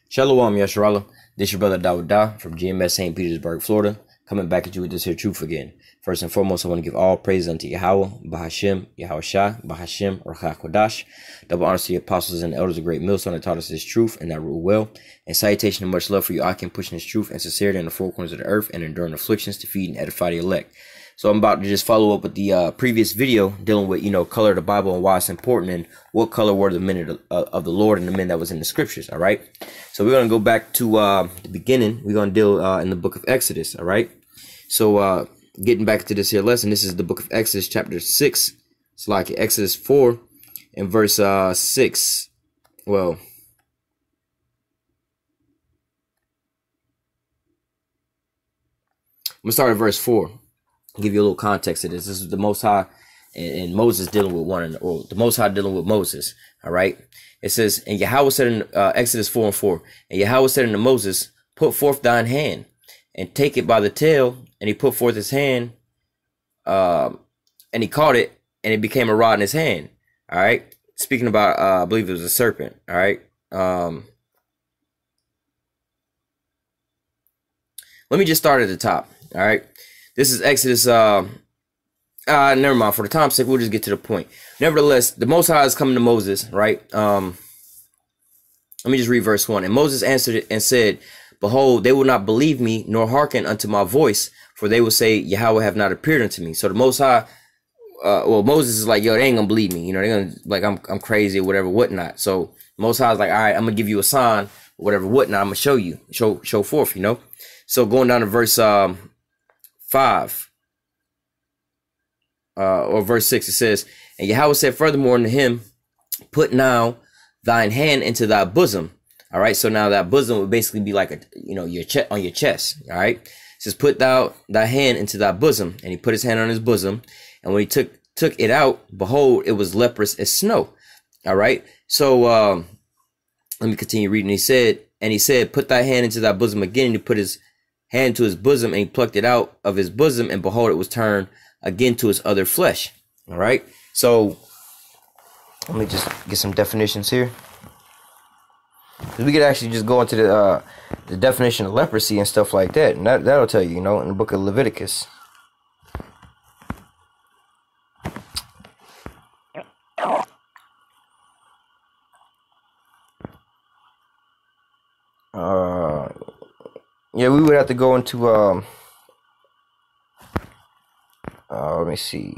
Shalom, Yasharallah. This your brother Dawud from GMS St. Petersburg, Florida, coming back at you with this here truth again. First and foremost, I want to give all praise unto YAHAWAH, BAHASHIM, YAHAWASHI, BAHASHIM, or HaKodash. Double honors to the apostles and the elders of great MILLSTONE that taught us this truth and that rule well. And salutation and much love for you, I can pushing this truth and sincerity in the four corners of the earth and enduring afflictions to feed and edify the elect. So I'm about to just follow up with the previous video dealing with, color of the Bible and why it's important and what color were the men of the Lord and the men that was in the scriptures. All right. So we're going to go back to the beginning. We're going to deal in the book of Exodus. All right. So getting back to this here lesson, this is the book of Exodus chapter 6. It's like Exodus 4 and verse 6. Well, I'm going to start at verse 4. Give you a little context to this. This is the Most High and Moses dealing with one another, or the Most High dealing with Moses. All right. It says, and Yahweh said in Exodus 4 and 4, and Yahweh said unto Moses, put forth thine hand and take it by the tail. And he put forth his hand, and he caught it, and it became a rod in his hand. All right. Speaking about, I believe it was a serpent. All right. Let me just start at the top. All right. This is Exodus, never mind. For the time's sake, we'll just get to the point. Nevertheless, the Most High is coming to Moses, right? Let me just read verse 1. And Moses answered it and said, behold, they will not believe me, nor hearken unto my voice, for they will say, Yahweh have not appeared unto me. So the Most High, well, Moses is like, yo, they ain't gonna believe me. They're gonna, like, I'm crazy or whatever, whatnot. So Most High is like, all right, I'm gonna give you a sign, or whatever, whatnot. I'm gonna show you, show forth, So going down to verse, 5 or verse 6, it says, and Yahweh said furthermore unto him, put now thine hand into thy bosom. All right, so now that bosom would basically be like your chest, on your chest. All right, it says put thou thy hand into thy bosom, and he put his hand on his bosom, and when he took it out, behold, it was leprous as snow. All right, so let me continue reading. He said put thy hand into thy bosom again, and he put his hand to his bosom, and he plucked it out of his bosom, and behold, it was turned again to his other flesh. All right. So let me just get some definitions here. We could actually just go into the definition of leprosy and stuff like that, and that'll tell you, in the book of Leviticus. Yeah, we would have to go into let me see.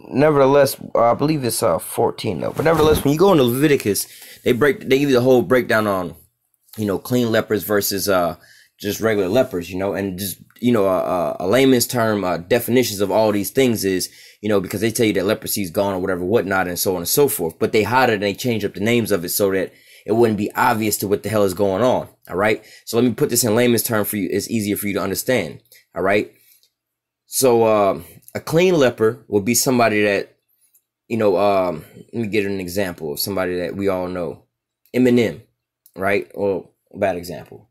Nevertheless, I believe it's 14 though. But nevertheless, when you go into Leviticus, they give you the whole breakdown on, clean lepers versus just regular lepers, and just a layman's term definitions of all these things is, because they tell you that leprosy is gone or whatever, whatnot, and so on and so forth. But they hide it and they change up the names of it so that it wouldn't be obvious to what the hell is going on. All right. So let me put this in layman's term for you. It's easier for you to understand. All right. So a clean leper would be somebody that, let me get an example of somebody that we all know. Eminem, right? Or bad example.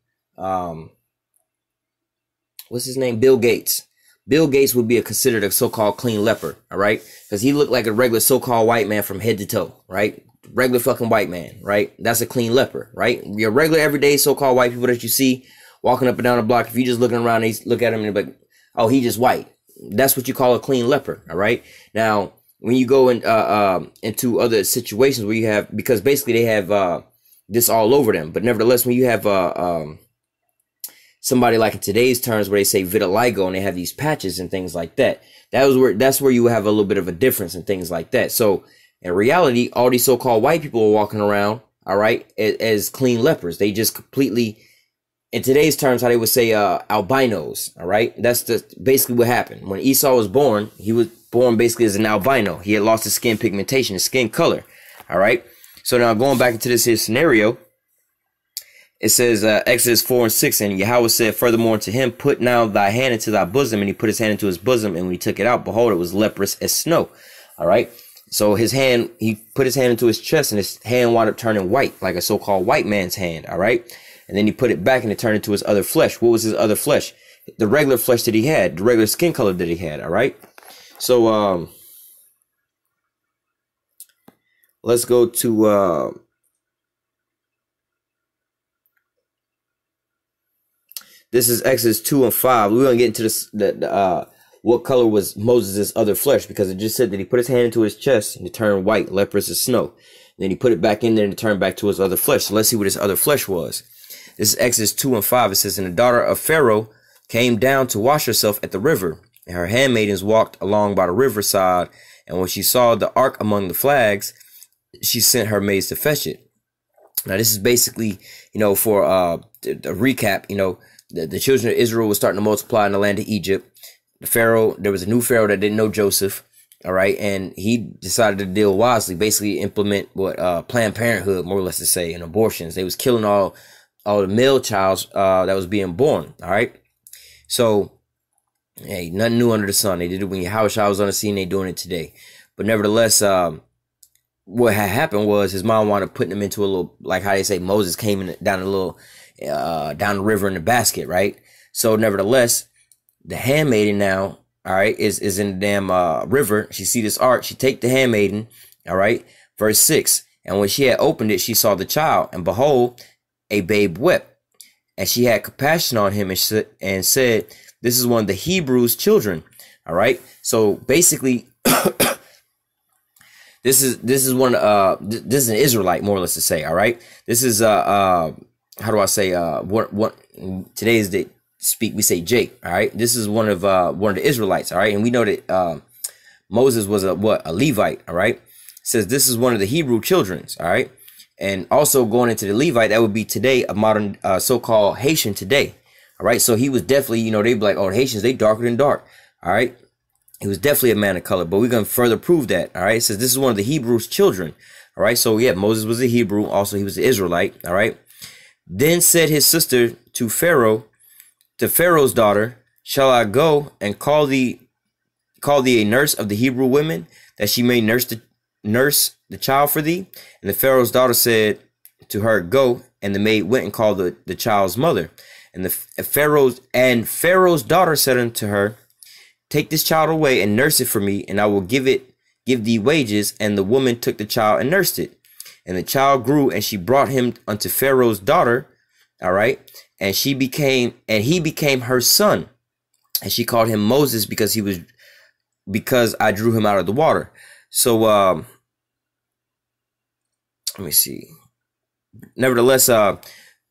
What's his name? Bill Gates. Bill Gates would be considered a so-called clean leper, all right? Because he looked like a regular so-called white man from head to toe, right? Regular fucking white man, right? That's a clean leper, right? Your regular everyday so-called white people that you see walking up and down the block, if you just looking around, they look at him and be like, oh, he just white. That's what you call a clean leper, all right? Now, when you go into other situations where you have, because basically they have this all over them, but nevertheless, when you have somebody like in today's terms where they say vitiligo and they have these patches and things like that, that's where you have a little bit of a difference and things like that. So in reality, all these so-called white people are walking around, all right, as clean lepers. They just completely, in today's terms, how they would say albinos, all right? That's basically what happened. When Esau was born, he was born basically as an albino. He had lost his skin pigmentation, his skin color, all right? So now going back into this here scenario, it says Exodus 4 and 6, and Yahweh said furthermore to him, put now thy hand into thy bosom, and he put his hand into his bosom, and when he took it out, behold, it was leprous as snow. All right. So his hand, he put his hand into his chest, and his hand wound up turning white, like a so-called white man's hand. All right. And then he put it back and it turned into his other flesh. What was his other flesh? The regular flesh that he had, the regular skin color that he had. All right. So let's go to this is Exodus 2 and 5. We're gonna get into this what color was Moses' other flesh, because it just said that he put his hand into his chest and it turned white, leprous as snow. And then he put it back in there and it turned back to his other flesh. So let's see what his other flesh was. This is Exodus 2 and 5. It says, and the daughter of Pharaoh came down to wash herself at the river, and her handmaidens walked along by the riverside. And when she saw the ark among the flags, she sent her maids to fetch it. Now, this is basically, for the recap, the children of Israel were starting to multiply in the land of Egypt. The Pharaoh, there was a new Pharaoh that didn't know Joseph. All right. And he decided to deal wisely, basically implement what Planned Parenthood, more or less to say, and abortions. They was killing all the male childs that was being born. All right. So, hey, nothing new under the sun. They did it when YAHAWASHI was on the scene. They doing it today. But nevertheless, what had happened was his mom wound up putting him into a little, like how they say Moses came in down a little, down the river in the basket, right? So nevertheless, the handmaiden now, all right, is in the damn river. She see this ark. She take the handmaiden, all right, verse 6. And when she had opened it, she saw the child, and behold, a babe wept. And she had compassion on him and said, this is one of the Hebrews' children, all right? So basically, this is one this is an Israelite, more or less to say, all right? This is how do I say what today is the speak we say Jake, all right? This is one of the Israelites, all right? And we know that Moses was a Levite, all right? It says this is one of the Hebrew children's, all right? And also going into the Levite, that would be today a modern so-called Haitian today, all right? So he was definitely, they'd be like, oh, the Haitians, they darker than dark, all right? He was definitely a man of color, but we're going to further prove that, all right? It says this is one of the Hebrews' children, all right? So, yeah, Moses was a Hebrew. Also, he was an Israelite, all right? Then said his sister to Pharaoh, to Pharaoh's daughter, shall I go and call thee a nurse of the Hebrew women, that she may nurse the child for thee? And the Pharaoh's daughter said to her, go. And the maid went and called the child's mother. And Pharaoh's daughter said unto her, take this child away and nurse it for me, and I will give thee wages. And the woman took the child and nursed it. And the child grew, and she brought him unto Pharaoh's daughter, all right? And he became her son. And she called him Moses because I drew him out of the water. So let me see. Nevertheless,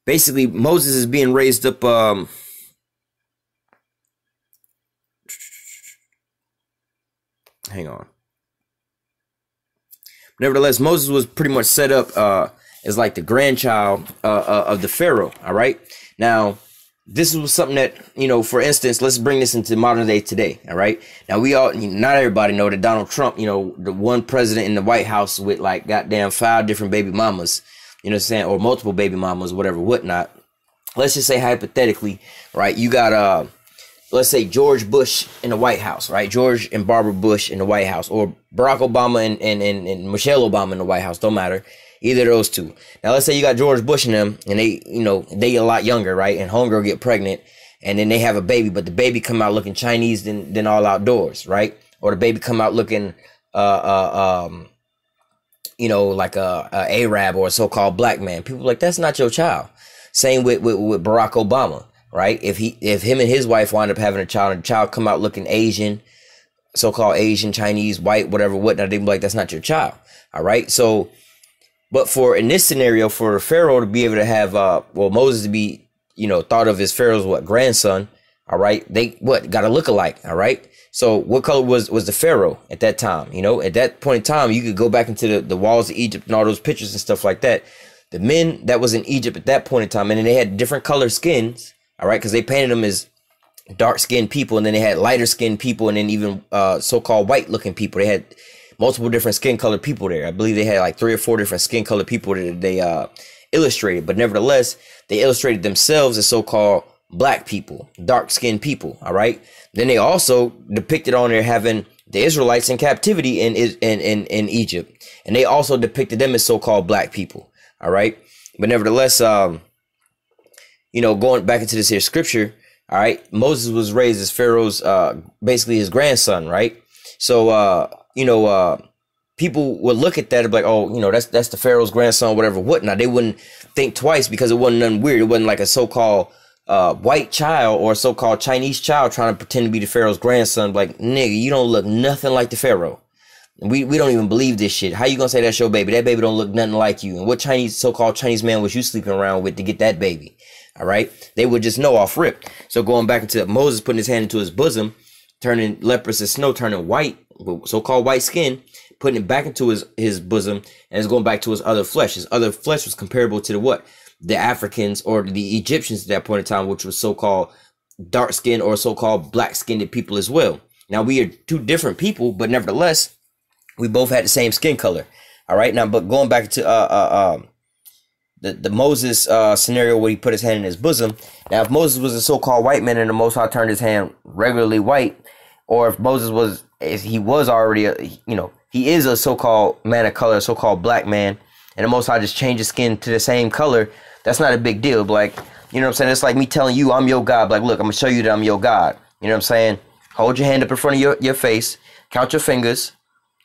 basically Moses is being raised up hang on. Nevertheless, Moses was pretty much set up as like the grandchild of the Pharaoh. All right. Now, this was something that, for instance, let's bring this into modern day today. All right. Now, not everybody know that Donald Trump, the one president in the White House with like goddamn 5 different baby mamas, you know what I'm saying, or multiple baby mamas, whatever, whatnot. Let's just say hypothetically, right? You got let's say George Bush in the White House, right? George and Barbara Bush in the White House, or Barack Obama and Michelle Obama in the White House. Don't matter. Either of those two. Now, let's say you got George Bush and them, and they a lot younger, right? And homegirl get pregnant, and then they have a baby, but the baby come out looking Chinese than all outdoors, right? Or the baby come out looking, like a Arab or a so-called black man. People are like, that's not your child. Same with Barack Obama. Right? If him and his wife wind up having a child, and the child come out looking Asian, so-called Asian, Chinese, white, whatever, whatnot, they'd be like, that's not your child. All right. So, but in this scenario, for Pharaoh to be able to have, Moses to be, thought of as Pharaoh's grandson. All right. They got to look alike. All right. So what color was the Pharaoh at that time? At that point in time, you could go back into the walls of Egypt and all those pictures and stuff like that. The men that was in Egypt at that point in time, and then they had different color skins. All right, because they painted them as dark-skinned people, and then they had lighter-skinned people, and then even so-called white-looking people. They had multiple different skin-colored people there. I believe they had like 3 or 4 different skin-colored people that they illustrated, but nevertheless, they illustrated themselves as so-called black people, dark-skinned people. All right. Then they also depicted on there having the Israelites in captivity in Egypt, and they also depicted them as so-called black people. All right. But nevertheless, you know, going back into this here scripture, all right, Moses was raised as Pharaoh's, basically his grandson, right? So, you know, people would look at that and be like, oh, you know, that's the Pharaoh's grandson, whatever, whatnot. They wouldn't think twice because it wasn't nothing weird. It wasn't like a so-called white child or a so-called Chinese child trying to pretend to be the Pharaoh's grandson. Like, nigga, you don't look nothing like the Pharaoh. We don't even believe this shit. How you gonna say that's your baby? That baby don't look nothing like you. And what Chinese, so-called Chinese man was you sleeping around with to get that baby? All right. They would just know off rip. So going back into Moses putting his hand into his bosom, turning leprous as snow, turning white, so-called white skin, putting it back into his bosom, and it's going back to his other flesh. His other flesh was comparable to the what? The Africans or the Egyptians at that point in time, which was so-called dark-skinned or so-called black-skinned people as well. Now, we are two different people, but nevertheless, we both had the same skin color. All right. Now, but going back to the Moses scenario where he put his hand in his bosom. Now, if Moses was a so-called white man and the Most High turned his hand regularly white, or if Moses was, he was already, you know, he is a so-called man of color, a so-called black man, and the Most High just changed his skin to the same color, that's not a big deal. Like, you know what I'm saying? It's like me telling you I'm your God. Like, look, I'm going to show you that I'm your God. You know what I'm saying? Hold your hand up in front of your face. Count your fingers.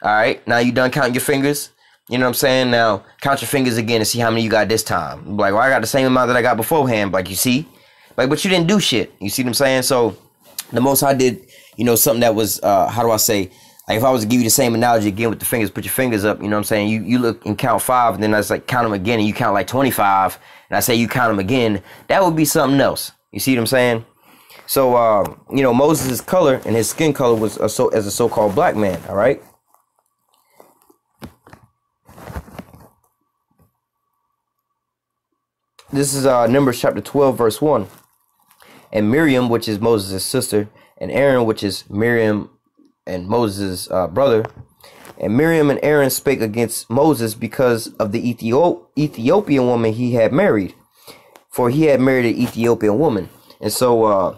All right. Now you done counting your fingers. You know what I'm saying? Now count your fingers again and see how many you got this time. Like, well, I got the same amount that I got beforehand. Like, you see? Like, but you didn't do shit. You see what I'm saying? So the Most High did, you know, something that was, how do I say? Like, if I was to give you the same analogy again with the fingers, put your fingers up, you know what I'm saying? You look and count 5, and then I was like, count them again, and you count like 25, and I say you count them again. That would be something else. You see what I'm saying? So, you know, Moses' color and his skin color was as a so-called black man, all right? This is Numbers chapter 12, verse 1. And Miriam, which is Moses' sister, and Aaron, which is Miriam and Moses' brother. And Miriam and Aaron spake against Moses because of the Ethiopian woman he had married. For he had married an Ethiopian woman. And so,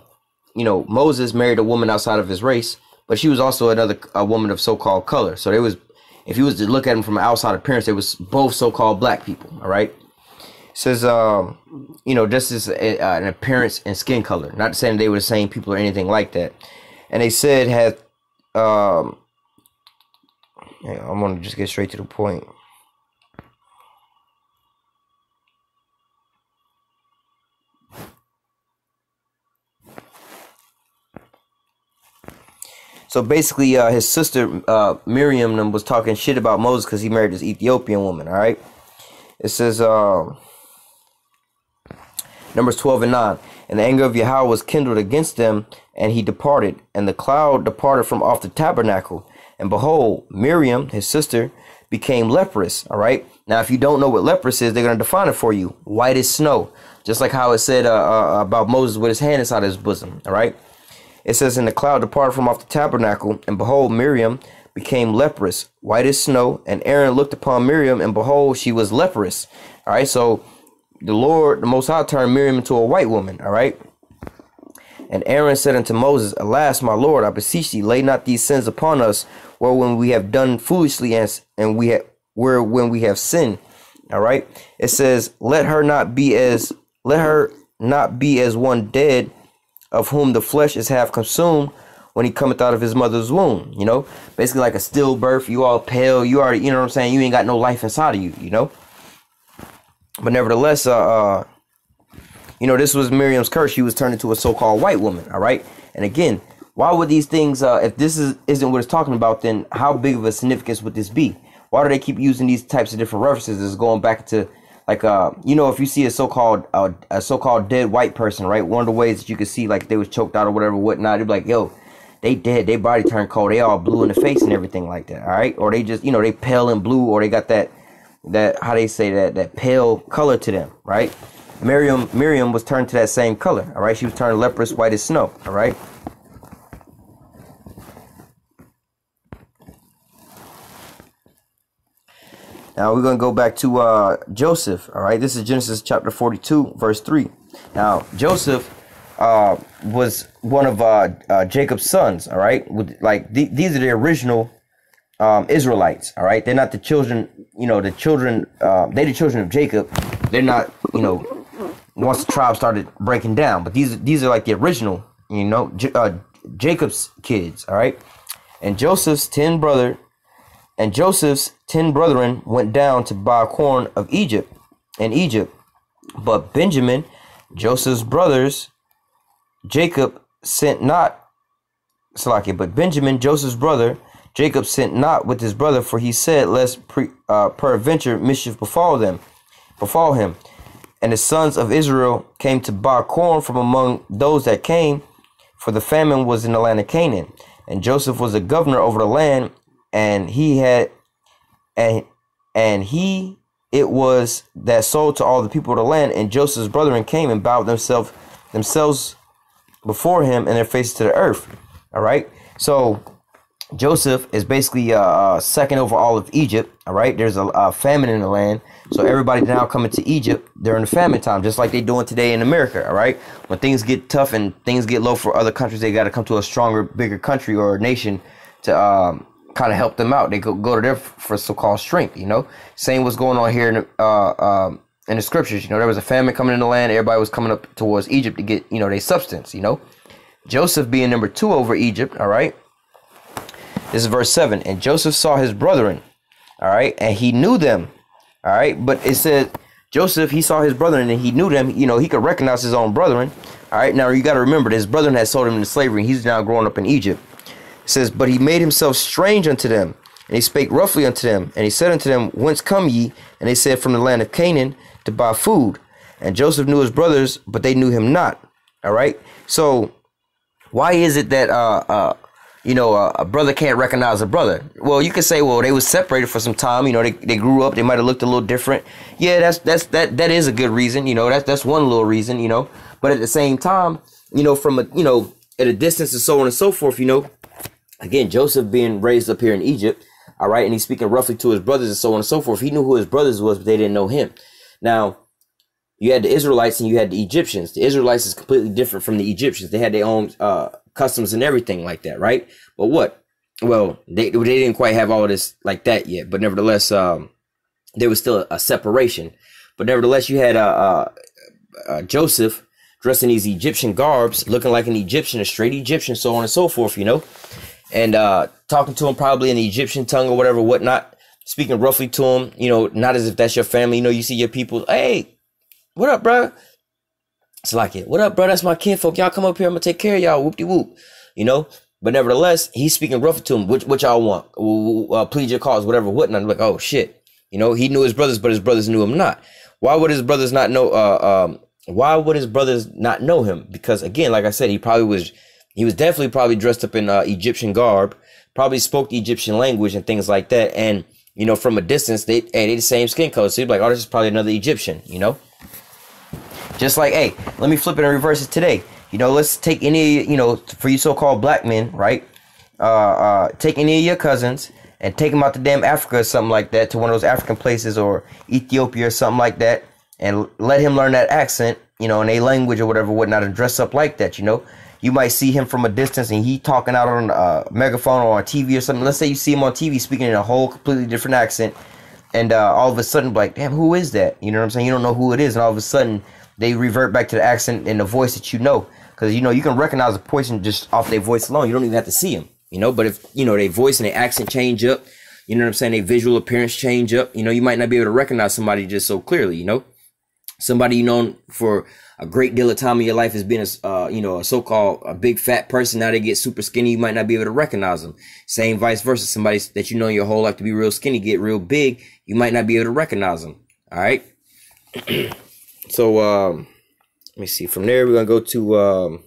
you know, Moses married a woman outside of his race, but she was also a woman of so-called color. So there was, if you was to look at them from an outside appearance, they was both so-called black people, all right? It says, you know, just as an appearance and skin color. Not saying they were the same people or anything like that. And they said, I'm going to just get straight to the point. So basically, his sister, Miriam, was talking shit about Moses because he married this Ethiopian woman, all right? It says, Numbers 12 and 9. And the anger of Yahawah was kindled against them, and he departed. And the cloud departed from off the tabernacle. And behold, Miriam, his sister, became leprous. All right. Now, if you don't know what leprous is, they're going to define it for you. White as snow. Just like how it said about Moses with his hand inside his bosom. All right. It says, and the cloud departed from off the tabernacle. And behold, Miriam became leprous, white as snow. And Aaron looked upon Miriam, and behold, she was leprous. All right. So the Lord, the Most High, turned Miriam into a white woman. All right. And Aaron said unto Moses, alas, my Lord, I beseech thee, lay not these sins upon us, where when we have done foolishly and when we have sinned. All right. It says, let her not be as one dead, of whom the flesh is half consumed when he cometh out of his mother's womb. You know, basically like a stillbirth. You all pale. You already, you know what I'm saying? You ain't got no life inside of you, you know. But nevertheless, you know, this was Miriam's curse. She was turned into a so-called white woman. All right. And again, why would these things, if this isn't what it's talking about, then how big of a significance would this be? Why do they keep using these types of different references? It's going back to, like, you know, if you see a so-called dead white person, right? One of the ways that you could see, like, they was choked out or whatever, whatnot, they'd be like, yo, they dead. Their body turned cold. They all blue in the face and everything like that. All right. Or they just, you know, they pale and blue, or they got that how they say that pale color to them, right? Miriam was turned to that same color, all right? She was turned leprous, white as snow, all right? Now we're going to go back to Joseph. All right, this is Genesis chapter 42, verse 3. Now Joseph was one of Jacob's sons. All right, these are the original Israelites. All right, they're not the children. They're the children of Jacob. They're not, once the tribe started breaking down. But these are like the original, Jacob's kids. All right, and Joseph's 10 brethren went down to buy corn of Egypt in Egypt. But Benjamin, Joseph's brothers, Jacob sent not. But Benjamin, Joseph's brother, Jacob sent not with his brother, for he said, lest peradventure mischief befall him. And the sons of Israel came to buy corn from among those that came, for the famine was in the land of Canaan. And Joseph was a governor over the land, and it was that sold to all the people of the land. And Joseph's brethren came and bowed themselves before him and their faces to the earth. All right, so Joseph is basically second over all of Egypt. All right, there's a famine in the land, so everybody now coming to Egypt during the famine time, just like they're doing today in America. All right, when things get tough and things get low for other countries, they got to come to a stronger, bigger country or a nation to kind of help them out. They go to there for so-called strength. Same what's going on here in the scriptures. There was a famine coming in the land. Everybody was coming up towards Egypt to get their substance. Joseph being number 2 over Egypt. All right. This is verse 7. And Joseph saw his brethren, all right, and he knew them, all right. But it said Joseph, he saw his brethren and he knew them. He could recognize his own brethren, all right. Now you got to remember, his brethren had sold him into slavery, and he's now growing up in Egypt. It says, but he made himself strange unto them, and he spake roughly unto them, and he said unto them, whence come ye? And they said, from the land of Canaan, to buy food. And Joseph knew his brothers, but they knew him not. All right. So why is it that a brother can't recognize a brother? Well, you could say, well, they was separated for some time. They grew up. They might have looked a little different. Yeah, that is a good reason. That's one little reason. But at the same time, from at a distance and so on and so forth. Again, Joseph being raised up here in Egypt. All right, and he's speaking roughly to his brothers and so on and so forth. He knew who his brothers was, but they didn't know him. Now, you had the Israelites and you had the Egyptians. The Israelites is completely different from the Egyptians. They had their own customs and everything like that, right? But what? Well, they didn't quite have all of this like that yet. But nevertheless, there was still a separation. But nevertheless, you had Joseph dressed in these Egyptian garbs, looking like an Egyptian, a straight Egyptian, so on and so forth, and talking to him probably in the Egyptian tongue or whatever, whatnot, speaking roughly to him, not as if that's your family. You see your people, hey, what up, bro? It's like it. What up, bro? That's my kinfolk. Y'all come up here. I'm gonna take care of y'all. Whoop-de-whoop. But nevertheless, he's speaking roughly to him. What y'all want? Plead your cause, whatever, whatnot. I'm like, oh shit. He knew his brothers, but his brothers knew him not. Why would his brothers not know? Why would his brothers not know him? Because again, like I said, he was definitely probably dressed up in Egyptian garb, probably spoke the Egyptian language and things like that. And from a distance, they the same skin color. So you'd be like, oh, this is probably another Egyptian. Just like, hey, let me flip it and reverse it today. Let's take any, for you so-called black men, right? Take any of your cousins and take them out to damn Africa or something like that, to one of those African places, or Ethiopia or something like that, and let him learn that accent, in a language or whatever, whatnot, and dress up like that. You might see him from a distance and he talking out on a megaphone or on TV or something. Let's say you see him on TV speaking in a whole completely different accent, and all of a sudden, like, damn, who is that? You know what I'm saying? You don't know who it is, and all of a sudden, they revert back to the accent and the voice that you know. Because, you can recognize a person just off their voice alone. You don't even have to see them, But if, their voice and their accent change up, you know what I'm saying? Their visual appearance change up. You might not be able to recognize somebody just so clearly, Somebody known for a great deal of time in your life as being a so-called a big fat person. Now they get super skinny. You might not be able to recognize them. Same vice versa. Somebody that your whole life to be real skinny, get real big. You might not be able to recognize them. All right. So, let me see. From there, we're going to go to,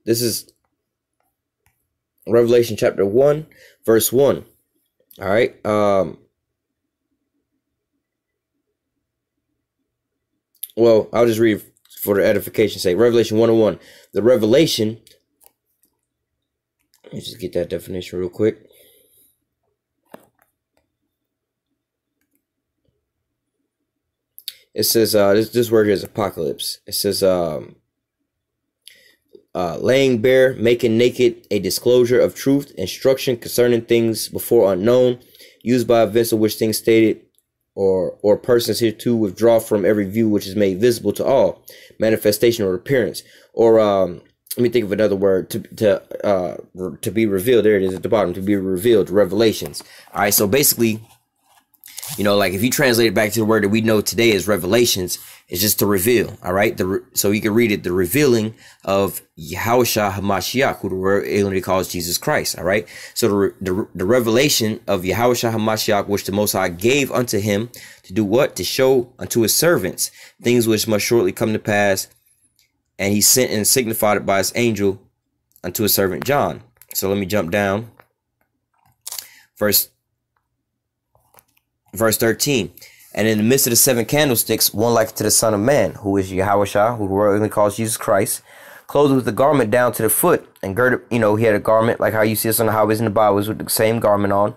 this is Revelation chapter 1, verse 1. All right. Well, I'll just read for the edification's sake. Revelation 1:1. The revelation. Let me just get that definition real quick. It says this word here is apocalypse. It says laying bare, making naked, a disclosure of truth, instruction concerning things before unknown, used by events of which things stated or persons here to withdraw from every view which is made visible to all, manifestation or appearance. Or let me think of another word, to be revealed. There it is at the bottom, to be revealed, revelations. All right, so basically, you know, like if you translate it back to the word that we know today as revelations, it's just to reveal. All right. So you can read it, the revealing of YAHAWASHI HaMashiach, who the word English calls Jesus Christ. All right. So the revelation of YAHAWASHI HaMashiach, which the Most High gave unto him to do what? To show unto his servants things which must shortly come to pass. And he sent and signified it by his angel unto his servant John. So let me jump down. Verse 13. And in the midst of the 7 candlesticks, one like to the Son of Man, who is YAHAWASHI, who the world only calls Jesus Christ, clothed with the garment down to the foot, and girded, you know, he had a garment like how you see us on the highways and the byways with the same garment on,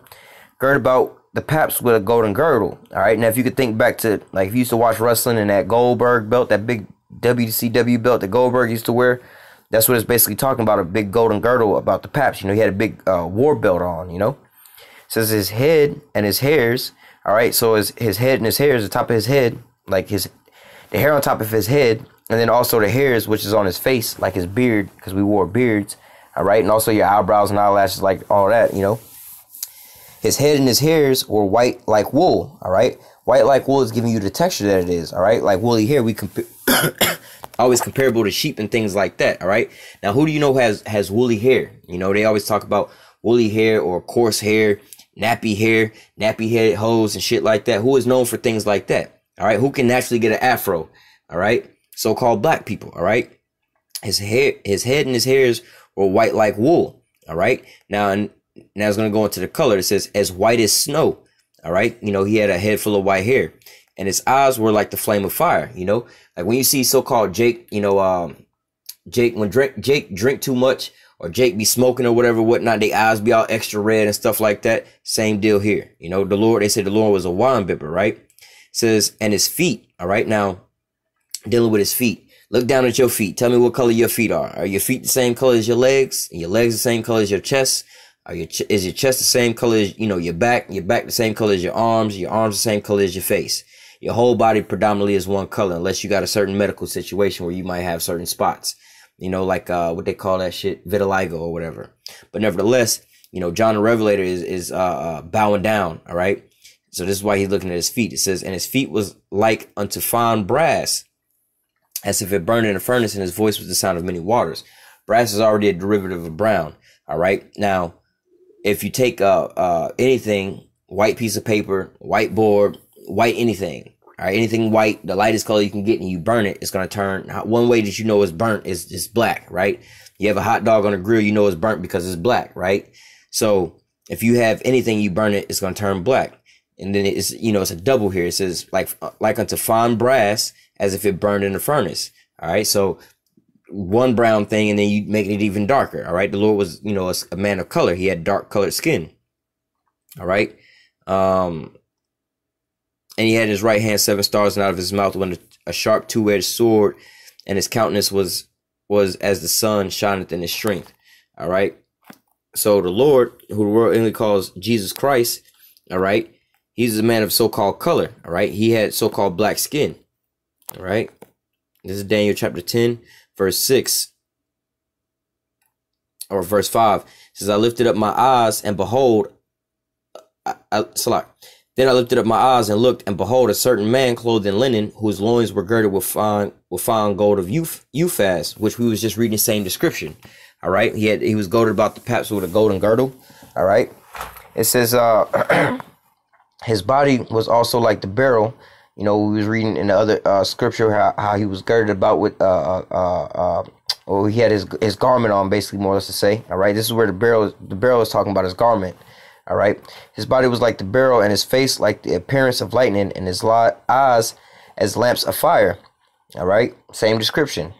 girded about the paps with a golden girdle. All right. Now, if you could think back to, like, if you used to watch wrestling and that Goldberg belt, that big WCW belt that Goldberg used to wear, that's what it's basically talking about, a big golden girdle about the paps. You know, he had a big war belt on, you know. It says his head and his hairs. All right, so his head and his hairs, the top of his head, like the hair on top of his head, and then also the hairs, which is on his face, like his beard, because we wore beards. All right, and also your eyebrows and eyelashes, like all that, you know. His head and his hairs were white like wool. All right, white like wool is giving you the texture that it is. All right, like woolly hair, we always comparable to sheep and things like that. All right, now who do you know has woolly hair? You know, they always talk about woolly hair or coarse hair, nappy head hoes and shit like that. Who is known for things like that? All right. Who can naturally get an afro? All right. So-called black people. All right. His head and his hairs were white like wool. All right. Now it's going to go into the color. It says as white as snow. All right. You know, he had a head full of white hair and his eyes were like the flame of fire. You know, like when you see so-called Jake, you know, Jake, when Jake drink too much, or Jake be smoking or whatever, whatnot, they eyes be all extra red and stuff like that. Same deal here. You know, the Lord, they said the Lord was a wine bibber, right? It says, and his feet, all right? Now, dealing with his feet. Look down at your feet. Tell me what color your feet are. Are your feet the same color as your legs? And your legs the same color as your chest? Is your chest the same color as, you know, your back the same color as your arms the same color as your face? Your whole body predominantly is one color, unless you got a certain medical situation where you might have certain spots. You know, like what they call that shit, vitiligo or whatever. But nevertheless, you know, John the Revelator is bowing down. All right. So this is why he's looking at his feet. It says, and his feet was like unto fine brass, as if it burned in a furnace, and his voice was the sound of many waters. Brass is already a derivative of brown. All right. Now, if you take anything, white piece of paper, white board, white anything. All right, anything white, the lightest color you can get, and you burn it, it's going to turn. One way that you know it's burnt is black, right? You have a hot dog on a grill, you know it's burnt because it's black, right? So if you have anything, you burn it, it's going to turn black. And then it's, you know, it's a double here. It says like unto fine brass, as if it burned in a furnace. All right, so one brown thing, and then you make it even darker. All right, the Lord was, you know, a man of color. He had dark colored skin. All right. And he had in his right hand 7 stars, and out of his mouth went a sharp 2-edged sword, and his countenance was as the sun shineth in his strength. All right. So the Lord, who the world only calls Jesus Christ, all right, he's a man of so-called color. All right. He had so-called black skin. All right. This is Daniel chapter 10, verse 6 or verse 5. It says, I lifted up my eyes, and behold, Then I lifted up my eyes and looked, and behold, a certain man clothed in linen, whose loins were girded with fine gold of Uphaz, which we was just reading the same description. All right, he was girded about the paps with a golden girdle. All right, it says his body was also like the beryl. You know, we was reading in the other scripture how he was girded about with or he had his garment on, basically, more or less to say. All right, this is where the beryl is talking about his garment. All right, his body was like the beryl, and his face like the appearance of lightning, and his eyes as lamps of fire. All right, same description.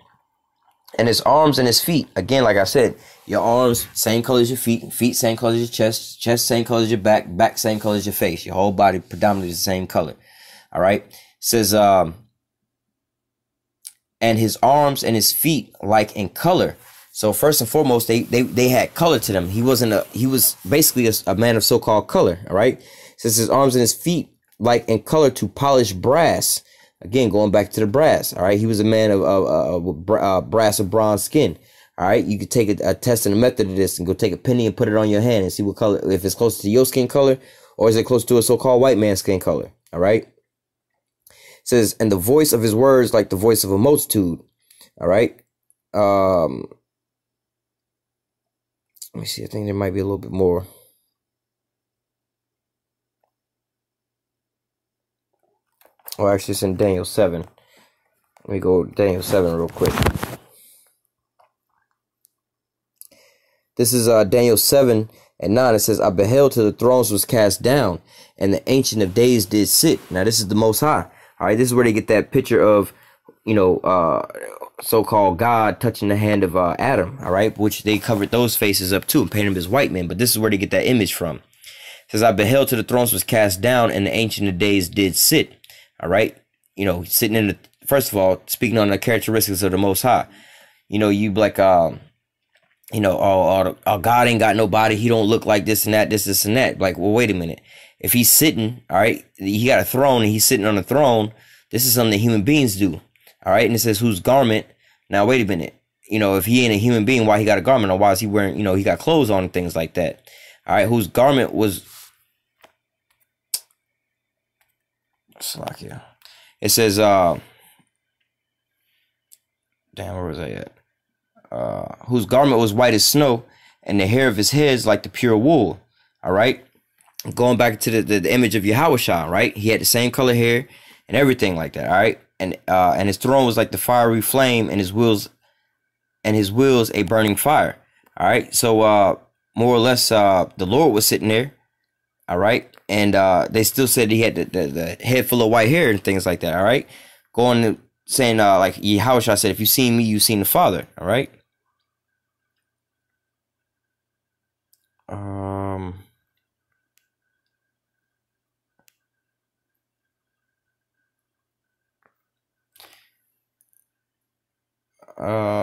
And his arms and his feet, again, like I said, your arms same color as your feet, feet same color as your chest, chest same color as your back, back same color as your face. Your whole body predominantly the same color. All right, it says and his arms and his feet like in color. So first and foremost, they had color to them. He was basically a man of so-called color. All right, it says his arms and his feet like in color to polished brass. Again, going back to the brass. All right, he was a man of brass or bronze skin. All right, you could take a test and a method of this and go take a penny and put it on your hand and see what color, if it's close to your skin color or is it close to a so-called white man's skin color. All right, it says, and the voice of his words like the voice of a multitude. All right, let me see. I think there might be a little bit more. Oh, actually, it's in Daniel 7. Let me go to Daniel 7 real quick. This is Daniel 7 and 9. It says, I beheld till the thrones was cast down, and the Ancient of Days did sit. Now, this is the Most High. All right, this is where they get that picture of, you know, so-called God touching the hand of Adam. All right, which they covered those faces up too and painted them as white men. But this is where they get that image from. It says, I beheld till the thrones was cast down, and the Ancient of Days did sit. All right, you know, sitting in the, first of all, speaking on the characteristics of the Most High, you know, you like, you know, oh, God ain't got nobody. He don't look like this and that, this and that. Like, well, wait a minute. If he's sitting, all right, he got a throne and he's sitting on the throne. This is something that human beings do. All right, and it says whose garment. Now, wait a minute. You know, if he ain't a human being, why he got a garment, or why is he wearing? You know, he got clothes on and things like that. All right, whose garment was. Slack, yeah. It says, damn, where was I at? Whose garment was white as snow, and the hair of his head is like the pure wool. All right, going back to the image of YAHAWASHI, right? He had the same color hair and everything like that. All right, and his throne was like the fiery flame, and his wheels a burning fire. All right, so more or less, the Lord was sitting there. All right, and they still said he had the head full of white hair and things like that. All right, going to saying like Yahushua said, if you seen me, you seen the Father. All right.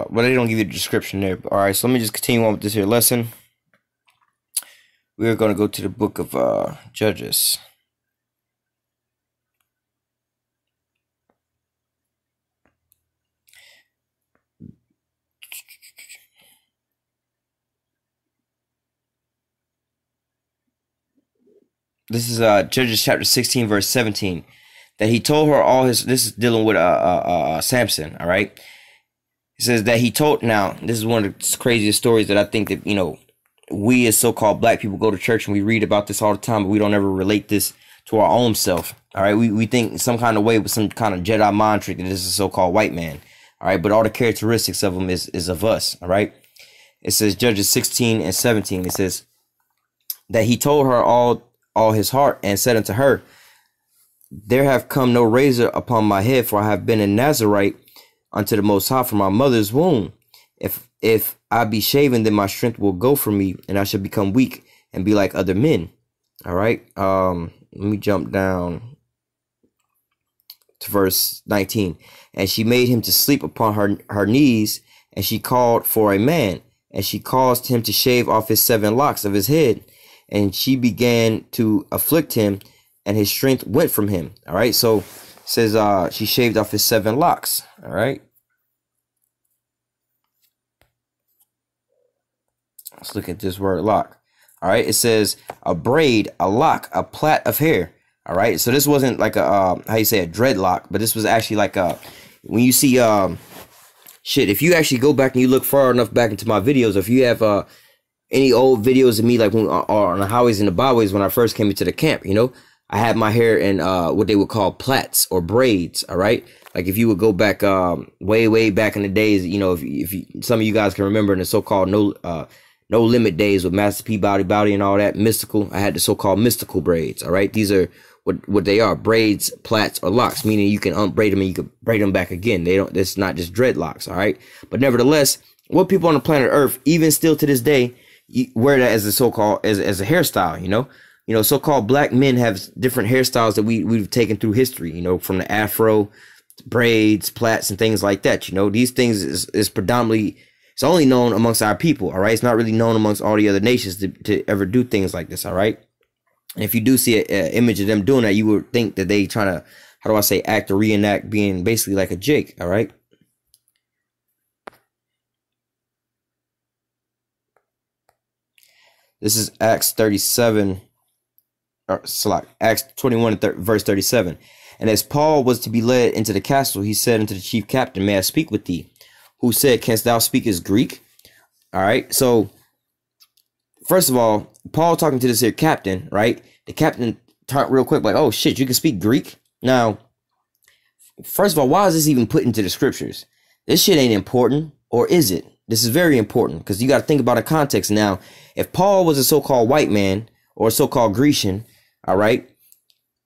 Well, they don't give you the description there. All right, so let me just continue on with this here lesson. We're going to go to the book of Judges. This is Judges chapter 16, verse 17. That he told her all his. This is dealing with Samson. All right. It says that he told. Now, this is one of the craziest stories that I think that, you know, we as so-called black people go to church and we read about this all the time, but we don't ever relate this to our own self. All right, we think some kind of way with some kind of Jedi mind trick that this is a so-called white man. All right, but all the characteristics of him is of us. All right, it says Judges 16 and 17. It says that he told her all his heart and said unto her, there have come no razor upon my head, for I have been a Nazarite unto the Most High from my mother's womb. If I be shaven, then my strength will go from me, and I shall become weak and be like other men. All right. Let me jump down to verse 19. And she made him to sleep upon her knees, and she called for a man, and she caused him to shave off his 7 locks of his head, and she began to afflict him, and his strength went from him. All right. So it says she shaved off his 7 locks. All right. Let's look at this word lock. All right, it says a braid, a lock, a plait of hair. All right, so this wasn't like a how you say a dreadlock, but this was actually like a, when you see shit, if you actually go back and you look far enough back into my videos, if you have any old videos of me like when on the highways and the byways when I first came into the camp, you know, I had my hair in what they would call plaits or braids. All right, like if you would go back way back in the days, you know, if you, some of you guys can remember in the so-called no limit days with Master P Body and all that mystical. I had the so-called mystical braids. All right. These are what they are: braids, plaits, or locks. Meaning you can unbraid them and you can braid them back again. They don't. It's not just dreadlocks. All right. But nevertheless, what people on the planet Earth, even still to this day, wear that as a so-called as a hairstyle. So-called black men have different hairstyles that we've taken through history. From the afro, braids, plaits, and things like that. These things is predominantly, it's only known amongst our people. All right. It's not really known amongst all the other nations to ever do things like this. All right. And if you do see an image of them doing that, you would think that they trying to, how do I say, act or reenact being basically like a Jake. All right. This is Acts 37, Acts 21, verse 37. And as Paul was to be led into the castle, he said unto the chief captain, may I speak with thee? Who said, canst thou speak as Greek? All right. So first of all, Paul talking to this here captain, right? The captain turned real quick, like, oh shit, you can speak Greek? Now, first of all, why is this even put into the scriptures? This shit ain't important, or is it? This is very important because you got to think about the context. Now, if Paul was a so-called white man or a so-called Grecian, all right,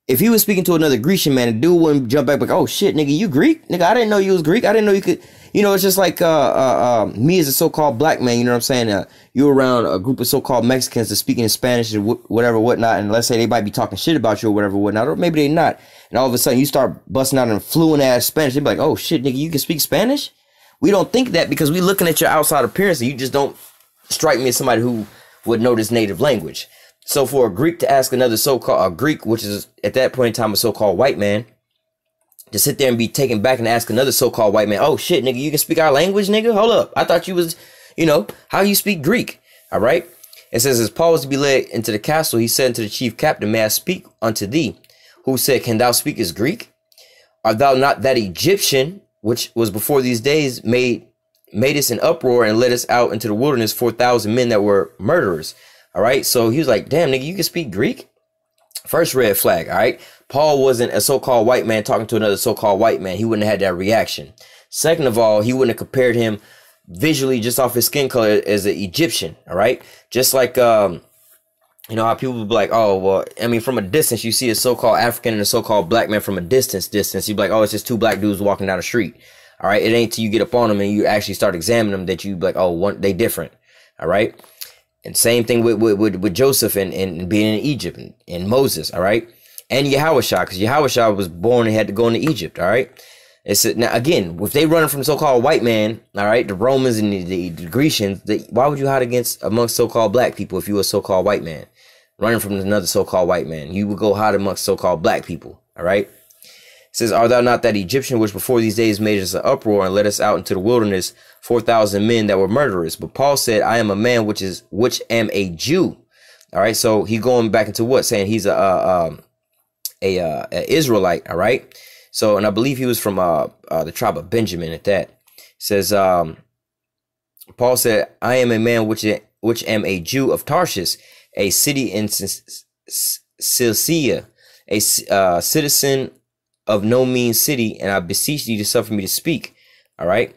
if he was speaking to another Grecian man, the dude wouldn't jump back like, oh shit, nigga, you Greek? Nigga, I didn't know you was Greek. I didn't know you could. It's just like me as a so-called black man, you know what I'm saying? You're around a group of so-called Mexicans that speaking in Spanish or whatever, whatnot, and let's say they might be talking shit about you or whatever, whatnot, or maybe they're not. And all of a sudden you start busting out in fluent ass Spanish. They'd be like, oh shit, nigga, you can speak Spanish? We don't think that because we looking at your outside appearance and you just don't strike me as somebody who would know this native language. So for a Greek to ask another so-called Greek, which is at that point in time a so-called white man, to sit there and be taken back and ask another so-called white man, oh shit, nigga, you can speak our language, nigga? Hold up. I thought you was, how you speak Greek? All right. It says, as Paul was to be led into the castle, he said unto the chief captain, may I speak unto thee? Who said, can thou speak as Greek? Art thou not that Egyptian, which was before these days made us an uproar and led us out into the wilderness 4,000 men that were murderers? All right. So he was like, damn, nigga, you can speak Greek? First red flag. All right. Paul wasn't a so-called white man talking to another so-called white man. He wouldn't have had that reaction. Second of all, he wouldn't have compared him visually just off his skin color as an Egyptian. All right. Just like, how people would be like, oh, well, I mean, from a distance, you see a so-called African and a so-called black man from a distance. You'd be like, oh, it's just two black dudes walking down the street. All right. It ain't till you get up on them and you actually start examining them that you be like, oh, they different. All right. And same thing with Joseph and being in Egypt and Moses. All right. And YAHAWASHI, because YAHAWASHI was born and had to go into Egypt. All right. Now, again, if they running from so-called white man, all right, the Romans and the Grecians, why would you hide amongst so-called black people if you were a so-called white man? Running from another so-called white man, you would go hide amongst so-called black people. All right. It says, art thou not that Egyptian which before these days made us an uproar and led us out into the wilderness 4,000 men that were murderers? But Paul said, I am a man which am a Jew. All right. So he going back into what? Saying he's a Israelite. All right. So, and I believe he was from the tribe of Benjamin at that. It says, Paul said, I am a man which am a Jew of Tarshish, a city in Cilicia, a citizen of no mean city, and I beseech thee to suffer me to speak. All right.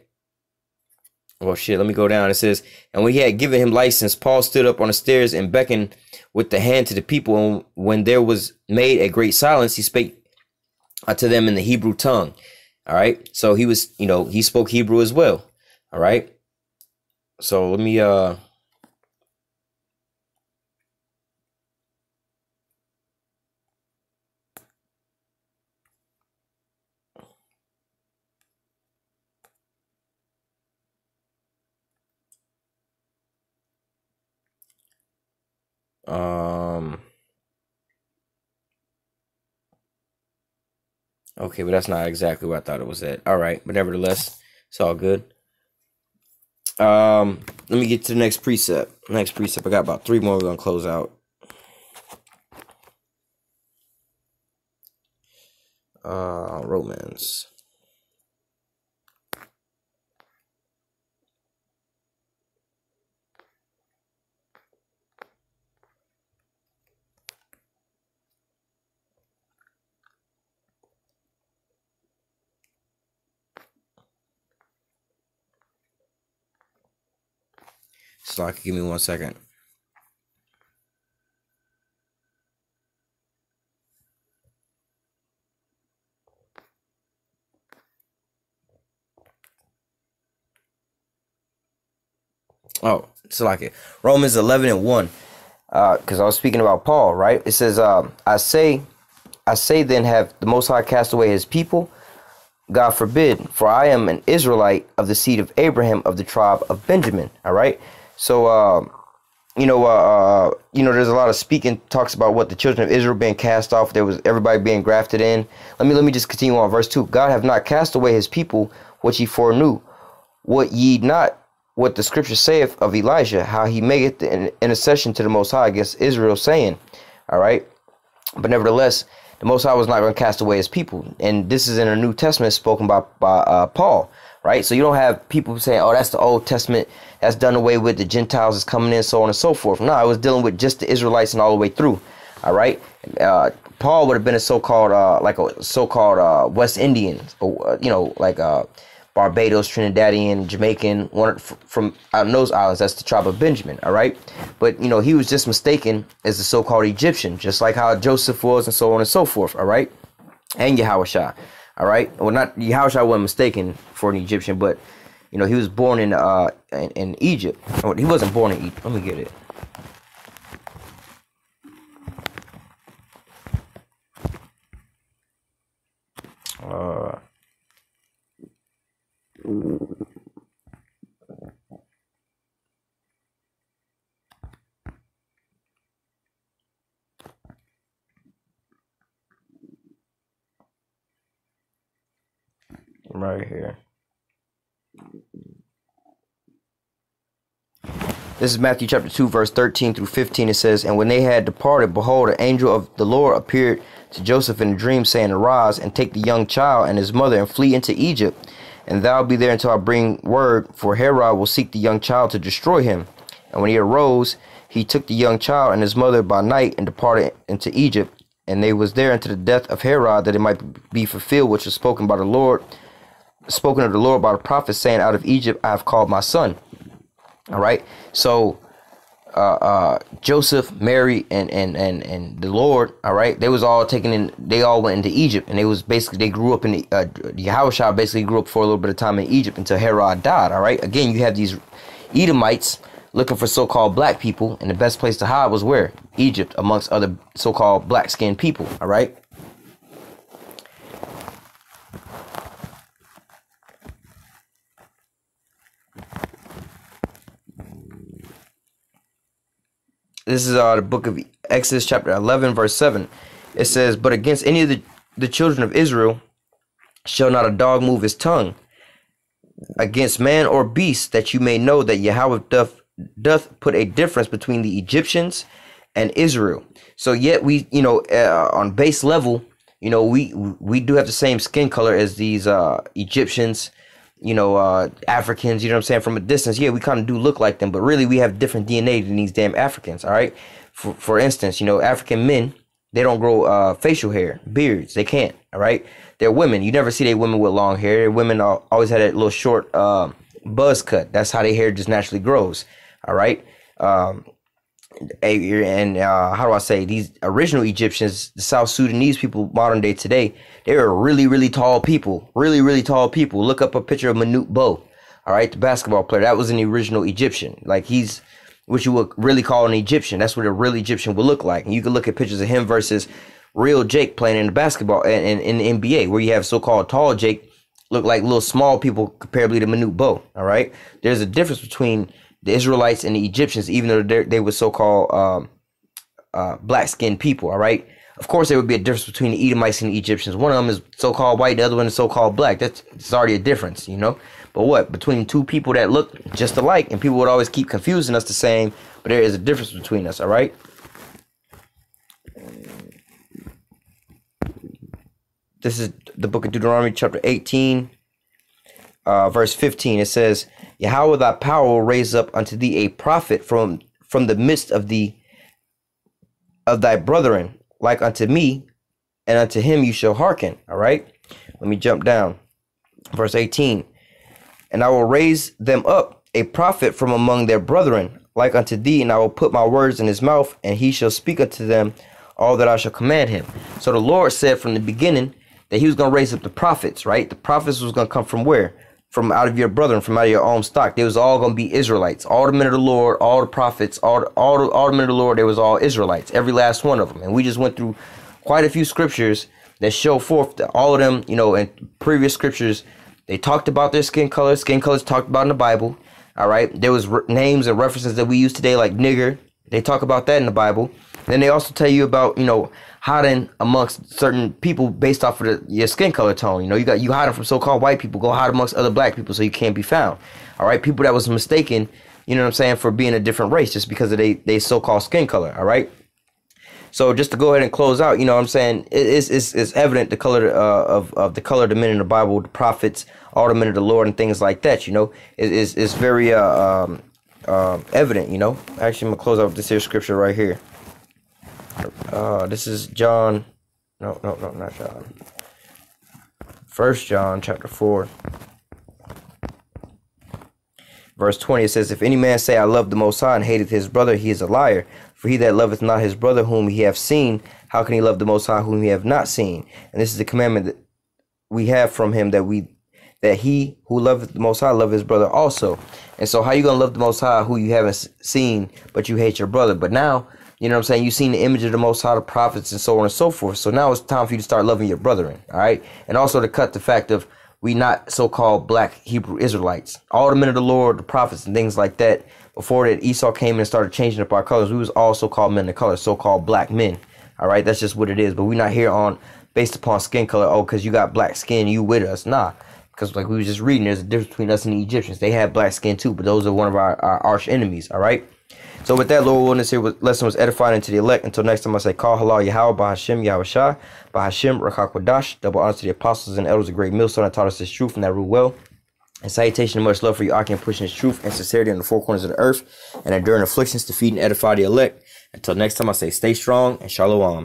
Well, shit, let me go down. It says, and when he had given him license, Paul stood up on the stairs and beckoned with the hand to the people. And when there was made a great silence, he spake to them in the Hebrew tongue. All right. So he was, he spoke Hebrew as well. All right. So let me, okay, but that's not exactly what I thought it was at. All right. But nevertheless, it's all good. Let me get to the next precept. I got about 3 more we're going to close out. Romans. So give me 1 second. Oh, it's like it. Romans 11:1. Because I was speaking about Paul, right? It says, I say then, have the Most High cast away his people? God forbid, for I am an Israelite of the seed of Abraham, of the tribe of Benjamin. All right. So, there's a lot of speaking talks about what the children of Israel being cast off. There was everybody being grafted in. Let me just continue on verse 2. God have not cast away his people, which he foreknew. What ye not what the scripture saith of Elijah, how he maketh the intercession to the Most High against Israel, saying, all right. But nevertheless, the Most High was not going to cast away his people. And this is in the New Testament spoken by Paul, right? So you don't have people saying, oh, that's the Old Testament, that's done away with, the Gentiles is coming in, so on and so forth. No, I was dealing with just the Israelites and all the way through, all right? Paul would have been a so-called, West Indian, Barbados, Trinidadian, Jamaican, one from out in those islands. That's the tribe of Benjamin, all right? But, he was just mistaken as the so-called Egyptian, just like how Joseph was and so on and so forth, all right? And YAHAWASHI, all right? Well, not YAHAWASHI wasn't mistaken for an Egyptian, but, he was born in Egypt. Oh, he wasn't born in Egypt. Let me get it. Right here. This is Matthew chapter 2, verse 13 through 15. It says, and when they had departed, behold, an angel of the Lord appeared to Joseph in a dream, saying, arise and take the young child and his mother and flee into Egypt, and thou be there until I bring word, for Herod will seek the young child to destroy him. And when he arose, he took the young child and his mother by night and departed into Egypt. And they was there unto the death of Herod, that it might be fulfilled which was spoken of the Lord by the prophet, saying, out of Egypt I have called my son. All right. So Joseph, Mary, and the Lord, all right, they was all taken in, they all went into Egypt, and they grew up in YAHAWASHI basically grew up for a little bit of time in Egypt until Herod died. All right. Again, you have these Edomites looking for so-called black people, and the best place to hide was where? Egypt, amongst other so-called black-skinned people. All right. This is the book of Exodus chapter 11 verse 7. It says, but against any of the children of Israel shall not a dog move his tongue against man or beast, that you may know that Yahweh doth put a difference between the Egyptians and Israel. So yet we, on base level, we do have the same skin color as these Egyptians, Africans, from a distance. Yeah, we kind of do look like them, but really we have different DNA than these damn Africans. All right. For instance, African men, they don't grow facial hair, beards. They can't. All right. They're women. You never see they women with long hair. Their women always had a little short buzz cut. That's how their hair just naturally grows. All right. And how do I say, these original Egyptians, the South Sudanese people, modern day today, they were really, really tall people, really tall people. Look up a picture of Manute Bo, all right, the basketball player. That was an original Egyptian. Like, he's what you would really call an Egyptian. That's what a real Egyptian would look like. And you can look at pictures of him versus real Jake playing in the basketball and in the NBA, where you have so-called tall Jake look like little small people comparably to Manute Bo. All right, there's a difference between the Israelites and the Egyptians, even though they were so-called black-skinned people. All right. Of course, there would be a difference between the Edomites and the Egyptians. One of them is so-called white, the other one is so-called black. It's already a difference, But what? Between two people that look just alike, and people would always keep confusing us the same, but there is a difference between us, all right? This is the book of Deuteronomy, chapter 18, verse 15. It says, Yahweh thy power will raise up unto thee a prophet from the midst of thy brethren, like unto me, and unto him you shall hearken. All right. Let me jump down. Verse 18. And I will raise them up a prophet from among their brethren, like unto thee, and I will put my words in his mouth, and he shall speak unto them all that I shall command him. So the Lord said from the beginning that he was going to raise up the prophets, right? The prophets was going to come from where? from out of your brethren, from out of your own stock. They was all going to be Israelites. All the men of the Lord, all the prophets, all the men of the Lord, they was all Israelites. Every last one of them. And we just went through quite a few scriptures that show forth that all of them, you know, in previous scriptures, they talked about their skin color. Skin colors talked about in the Bible. All right. There was names and references that we use today, like nigger. They talk about that in the Bible. Then they also tell you about, you know, hiding amongst certain people based off of your skin color tone. You know, you hiding from so-called white people, go hide amongst other black people so you can't be found. All right. People that was mistaken, you know what I'm saying, for being a different race just because of they so-called skin color. All right. So just to go ahead and close out, you know what I'm saying, it's evident the color of the color of the men in the Bible, the prophets, all the men of the Lord and things like that, you know, it's very evident, you know. Actually, I'm going to close out with this here scripture right here. This is John, no, not John. 1 John chapter 4. Verse 20, it says, if any man say, I love the Most High and hateth his brother, he is a liar. For he that loveth not his brother whom he hath seen, how can he love the Most High whom he hath not seen? And this is the commandment that we have from him, that he who loveth the Most High love his brother also. And so how you going to love the Most High who you haven't seen, but you hate your brother? But now, you know what I'm saying, you've seen the image of the Most High, the prophets, and so on and so forth. So now it's time for you to start loving your brethren, all right? And also to cut the fact of we not so-called black Hebrew Israelites. All the men of the Lord, the prophets, and things like that, before that Esau came in and started changing up our colors, we was all so-called men of color, so-called black men. All right, that's just what it is. But we're not here on based upon skin color. Oh, because you got black skin, you with us. Nah, because like we was just reading, there's a difference between us and the Egyptians. They had black skin too, but those are one of our arch enemies. All right. So with that, Lord willing, this here lesson was edifying into the elect. Until next time, I say, call halal Yahawah, BaHaShem, YAHAWASHI, BaHaShem, RachaQuadash. Double honor to the apostles and elders of great millstone that taught us this truth and that rule well. And salutation and much love for you, Akim, pushing this truth and sincerity in the four corners of the earth and enduring afflictions to feed and edify the elect. Until next time, I say, stay strong and shalom.